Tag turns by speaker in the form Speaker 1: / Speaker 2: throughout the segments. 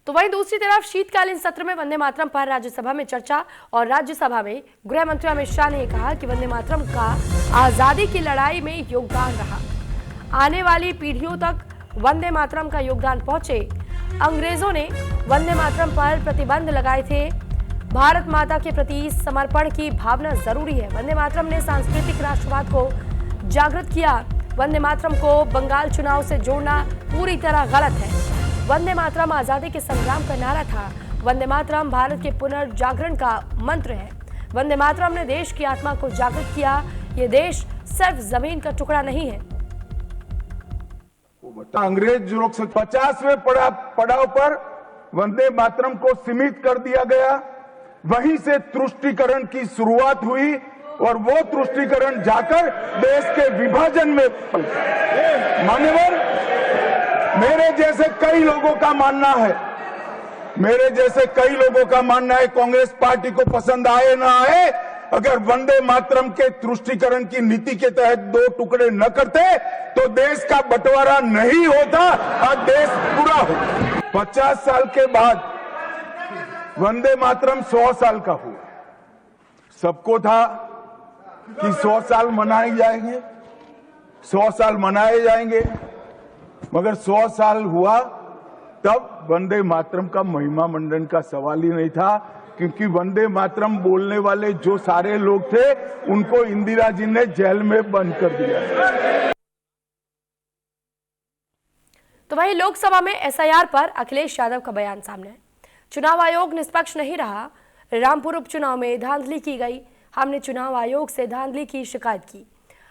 Speaker 1: तो वहीं दूसरी तरफ शीतकालीन सत्र में वंदे मातरम पर राज्यसभा में चर्चा और राज्यसभा में गृह मंत्री अमित शाह ने कहा कि वंदे मातरम का आजादी की लड़ाई में योगदान रहा, आने वाली पीढ़ियों तक वंदे मातरम का योगदान पहुंचे। अंग्रेजों ने वंदे मातरम पर प्रतिबंध लगाए थे। भारत माता के प्रति समर्पण की भावना जरूरी है। वंदे मातरम ने सांस्कृतिक राष्ट्रवाद को जागृत किया। वंदे मातरम को बंगाल चुनाव से जोड़ना पूरी तरह गलत है। वंदे मातरम आजादी के संग्राम का नारा था। वंदे मातरम भारत के पुनर्जागरण का मंत्र है। वंदे मातरम ने देश की आत्मा को जागृत किया। ये देश सिर्फ जमीन का टुकड़ा नहीं है।
Speaker 2: अंग्रेज लोग 50वें पड़ाव पर वंदे मातरम को सीमित कर दिया गया। वहीं से तुष्टीकरण की शुरुआत हुई और वो तुष्टीकरण जाकर देश के विभाजन में मान्यवर मेरे जैसे कई लोगों का मानना है कांग्रेस पार्टी को पसंद आए ना आए, अगर वंदे मातरम के तुष्टीकरण की नीति के तहत 2 टुकड़े न करते तो देश का बंटवारा नहीं होता, आज देश पूरा होता। 50 साल के बाद वंदे मातरम 100 साल का हुआ। सबको था कि 100 साल मनाए जाएंगे, 100 साल मनाए जाएंगे, मगर 100 साल हुआ तब वंदे मातरम का महिमा मंडन का सवाल ही नहीं था, क्योंकि वंदे मातरम बोलने वाले जो सारे लोग थे उनको इंदिरा जी ने जेल में बंद कर दिया।
Speaker 1: तो वहीं लोकसभा में एसआईआर पर अखिलेश यादव का बयान सामने है। चुनाव आयोग निष्पक्ष नहीं रहा। रामपुर उपचुनाव में धांधली की गई। हमने चुनाव आयोग से धांधली की शिकायत की।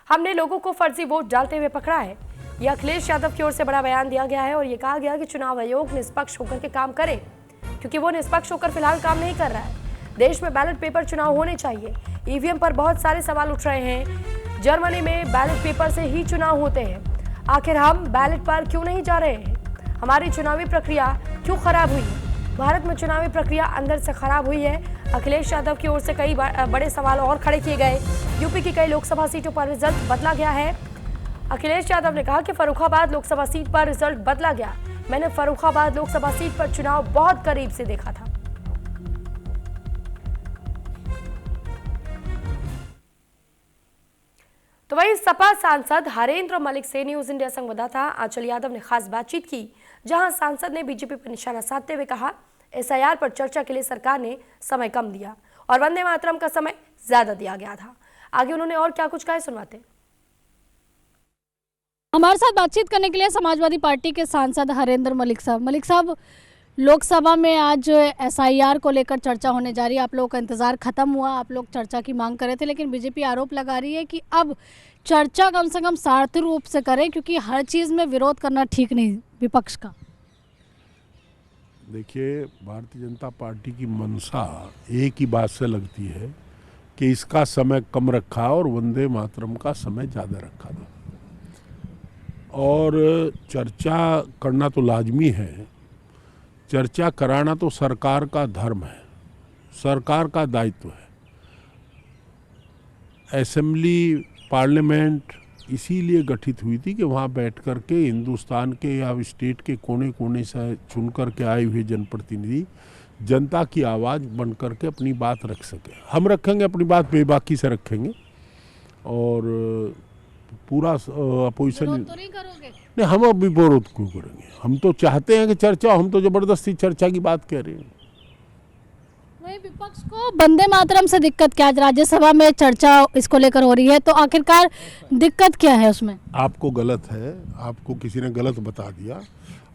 Speaker 1: हमने लोगों को फर्जी वोट डालते हुए पकड़ा है। यह अखिलेश यादव की ओर से बड़ा बयान दिया गया है और ये कहा गया कि चुनाव आयोग निष्पक्ष होकर के काम करे, क्योंकि वो निष्पक्ष होकर फिलहाल काम नहीं कर रहा है। देश में बैलेट पेपर चुनाव होने चाहिए। ईवीएम पर बहुत सारे सवाल उठ रहे हैं। जर्मनी में बैलेट पेपर से ही चुनाव होते हैं। आखिर हम बैलेट पर क्यों नहीं जा रहे हैं? हमारी चुनावी प्रक्रिया क्यों खराब हुई है? भारत में चुनावी प्रक्रिया अंदर से खराब हुई है। अखिलेश यादव की ओर से कई बड़े सवाल और खड़े किए गए। यूपी की कई लोकसभा सीटों पर रिजल्ट बदला गया है। अखिलेश यादव ने कहा कि फर्रुखाबाद लोकसभा सीट पर रिजल्ट बदला गया। मैंने फर्रुखाबाद लोकसभा सीट पर चुनाव बहुत करीब से देखा था। तो वहीं सपा सांसद हरेंद्र मलिक से न्यूज इंडिया संवाददाता आंचल यादव ने खास बातचीत की, जहां सांसद ने बीजेपी पर निशाना साधते हुए कहा, एसआईआर पर चर्चा के लिए सरकार ने समय कम दिया और वंदे मातरम का समय ज्यादा दिया गया था। आगे उन्होंने और क्या कुछ कहा, सुनवाते हैं।
Speaker 3: हमारे साथ बातचीत करने के लिए समाजवादी पार्टी के सांसद हरेंद्र मलिक साहब, लोकसभा में आज एसआईआर को लेकर चर्चा होने जा रही है। आप लोगों का इंतजार खत्म हुआ, आप लोग चर्चा की मांग कर रहे थे, लेकिन बीजेपी आरोप लगा रही है कि अब चर्चा कम से कम सार्थक रूप से करें, क्योंकि हर चीज़ में विरोध करना ठीक नहीं विपक्ष का।
Speaker 4: देखिए, भारतीय जनता पार्टी की मंशा एक ही बात से लगती है कि इसका समय कम रखा और वंदे मातरम का समय ज़्यादा रखा था। और चर्चा करना तो लाजमी है, चर्चा कराना तो सरकार का धर्म है, सरकार का दायित्व है। असेंबली पार्लियामेंट इसीलिए गठित हुई थी कि वहाँ बैठ कर के हिंदुस्तान के या स्टेट के कोने कोने से चुन कर के आए हुए जनप्रतिनिधि जनता की आवाज़ बन कर के अपनी बात रख सके। हम रखेंगे अपनी बात, बेबाकी से रखेंगे और पूरा अपोजिशन
Speaker 3: तो नहीं करोगे?
Speaker 4: नहीं, हम अब भी विरोध क्यों करेंगे? हम तो चाहते हैं कि चर्चा, हम तो जबरदस्ती चर्चा की बात कह रहे हैं।
Speaker 3: वही विपक्ष को वंदे मातरम से दिक्कत क्या है? राज्यसभा में चर्चा इसको लेकर हो रही है, तो आखिरकार दिक्कत क्या है उसमें?
Speaker 4: आपको गलत है, आपको किसी ने गलत बता दिया।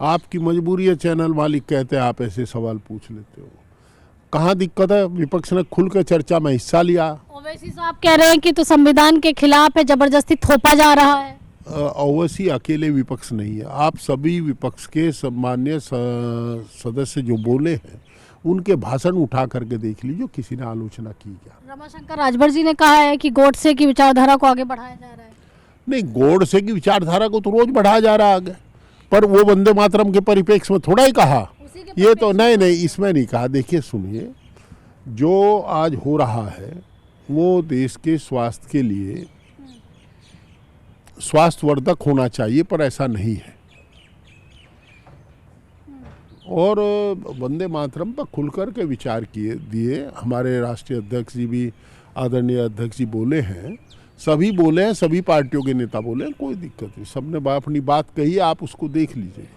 Speaker 4: आपकी मजबूरी है, चैनल मालिक कहते हैं आप ऐसे सवाल पूछ लेते हो। कहाँ दिक्कत है? विपक्ष ने खुल के चर्चा में हिस्सा लिया।
Speaker 3: ओवैसी साहब कह रहे हैं कि तो संविधान के खिलाफ है, जबरदस्ती थोपा जा रहा है।
Speaker 4: ओवैसी अकेले विपक्ष नहीं है, आप सभी विपक्ष के सम्मान्य सदस्य जो बोले हैं उनके भाषण उठा करके देख लीजिए, किसी ने आलोचना की क्या?
Speaker 3: रमाशंकर राजभर जी ने कहा है कि गोडसे की विचारधारा को आगे बढ़ाया जा रहा है।
Speaker 4: नहीं, गोडसे की विचारधारा को तो रोज बढ़ाया जा रहा है आगे, पर वो वंदे मातरम के परिप्रेक्ष्य में थोड़ा ही कहा। ये तो नहीं, इसमें नहीं कहा। देखिए, सुनिए, जो आज हो रहा है वो देश के स्वास्थ्य के लिए स्वास्थ्यवर्धक होना चाहिए, पर ऐसा नहीं है। और वंदे मातरम पर खुल कर के विचार दिए। हमारे राष्ट्रीय अध्यक्ष जी भी, आदरणीय अध्यक्ष जी बोले हैं, सभी बोले हैं, सभी पार्टियों के नेता बोले हैं, कोई दिक्कत नहीं, सबने अपनी बात कही, आप उसको देख लीजिए।